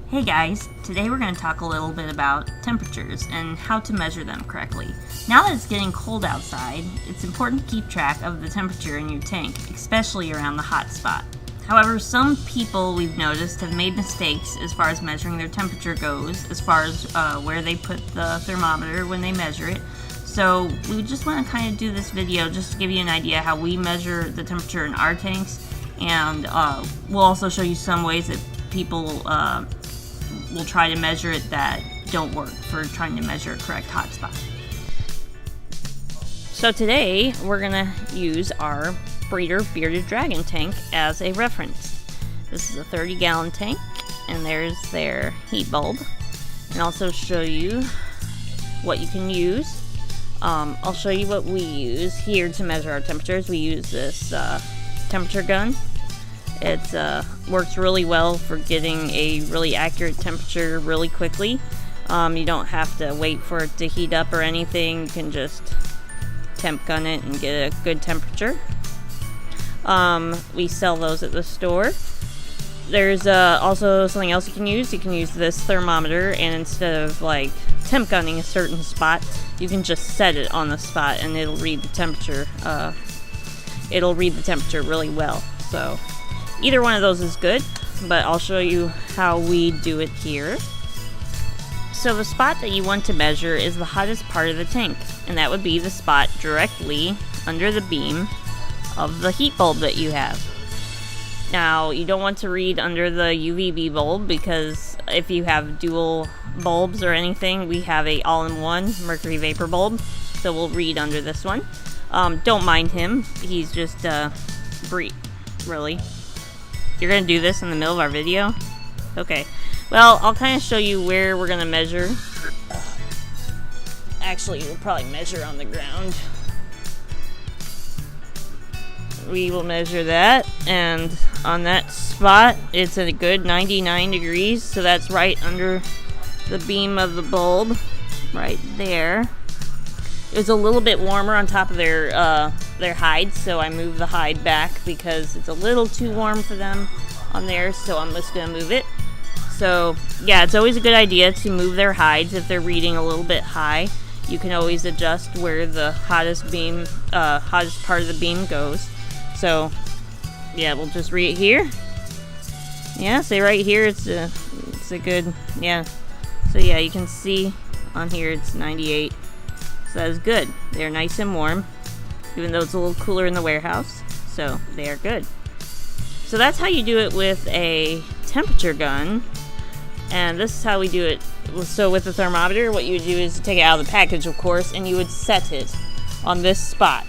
Hey guys, today we're going to talk a little bit about temperatures and how to measure them correctly. Now that it's getting cold outside, it's important to keep track of the temperature in your tank, especially around the hot spot. However, some people we've noticed have made mistakes as far as measuring their temperature goes, as far as where they put the thermometer when they measure it. So we just want to kind of do this video just to give you an idea how we measure the temperature in our tanks, and we'll also show you some ways that people will try to measure it that don't work for trying to measure a correct hotspot. So today we're gonna use our Breeder Bearded Dragon tank as a reference. This is a 30-gallon tank, and there's their heat bulb, and also show you what you can use. I'll show you what we use here to measure our temperatures. We use this temperature gun. It works really well for getting a really accurate temperature really quickly. You don't have to wait for it to heat up or anything. You can just temp gun it and get a good temperature. We sell those at the store. There's also something else you can use. You can use this thermometer, and instead of like temp gunning a certain spot, you can just set it on the spot and it'll read the temperature. It'll read the temperature really well. So either one of those is good, but I'll show you how we do it here. So the spot that you want to measure is the hottest part of the tank, and that would be the spot directly under the beam of the heat bulb that you have. Now, you don't want to read under the UVB bulb, because if you have dual bulbs or anything, we have a all-in-one mercury vapor bulb, so we'll read under this one. Don't mind him, he's just really. You're going to do this in the middle of our video? Okay. Well, I'll kind of show you where we're going to measure. Actually, we'll probably measure on the ground. We will measure that, and on that spot, it's at a good 99 degrees, so that's right under the beam of the bulb, right there. It's a little bit warmer on top of their hide, so I moved the hide back because it's a little too warm for them on there, so I'm just going to move it. So, yeah, it's always a good idea to move their hides if they're reading a little bit high. You can always adjust where the hottest part of the beam goes. So, yeah, we'll just read it here. Yeah, say right here, it's a good, yeah. So, yeah, you can see on here it's 98. So that is good. They're nice and warm, even though it's a little cooler in the warehouse. So they are good. So that's how you do it with a temperature gun. And this is how we do it. So with the thermometer, what you would do is take it out of the package, of course, and you would set it on this spot.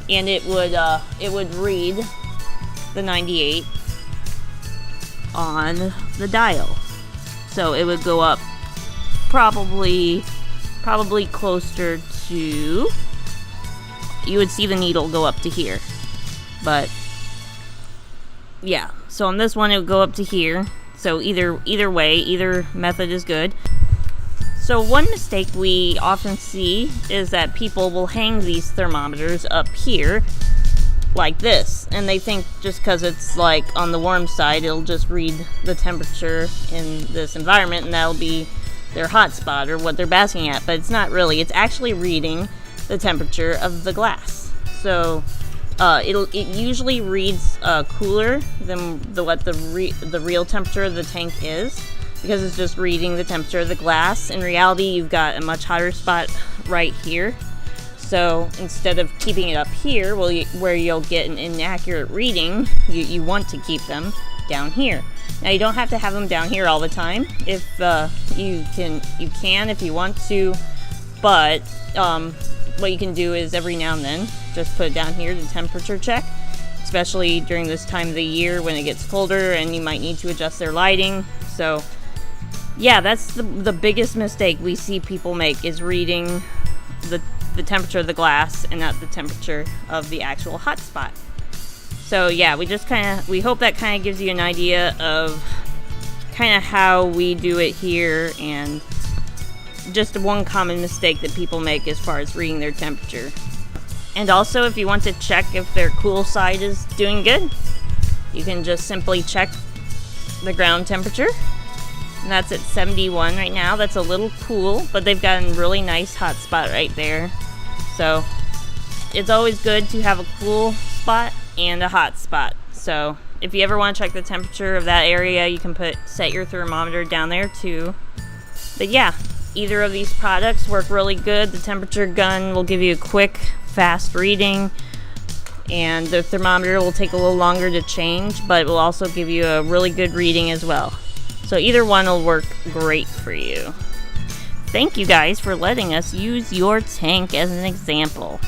And it would read the 98 on the dial. So it would go up probably closer to, you would see the needle go up to here, but yeah, so on this one it would go up to here. So either way, either method is good. So one mistake we often see is that people will hang these thermometers up here like this, and they think just because it's like on the warm side it'll just read the temperature in this environment and that'll be their hot spot or what they're basking at, but it's not really. It's actually reading the temperature of the glass. So it usually reads cooler than what the real temperature of the tank is, because it's just reading the temperature of the glass. In reality, you've got a much hotter spot right here. So instead of keeping it up here, where you'll get an inaccurate reading, you want to keep them down here. Now you don't have to have them down here all the time. If you can if you want to, but what you can do is every now and then just put it down here to temperature check, especially during this time of the year when it gets colder and you might need to adjust their lighting. So yeah, that's the biggest mistake we see people make, is reading the temperature of the glass and not the temperature of the actual hot spot. So yeah, we hope that kind of gives you an idea of kind of how we do it here, and just one common mistake that people make as far as reading their temperature. And also, if you want to check if their cool side is doing good, you can just simply check the ground temperature. And that's at 71 right now. That's a little cool, but they've got a really nice hot spot right there. So it's always good to have a cool spot and a hot spot. So if you ever want to check the temperature of that area, you can set your thermometer down there too. But yeah, either of these products work really good. The temperature gun will give you a quick, fast reading, and the thermometer will take a little longer to change, but it will also give you a really good reading as well. So either one will work great for you. Thank you guys for letting us use your tank as an example.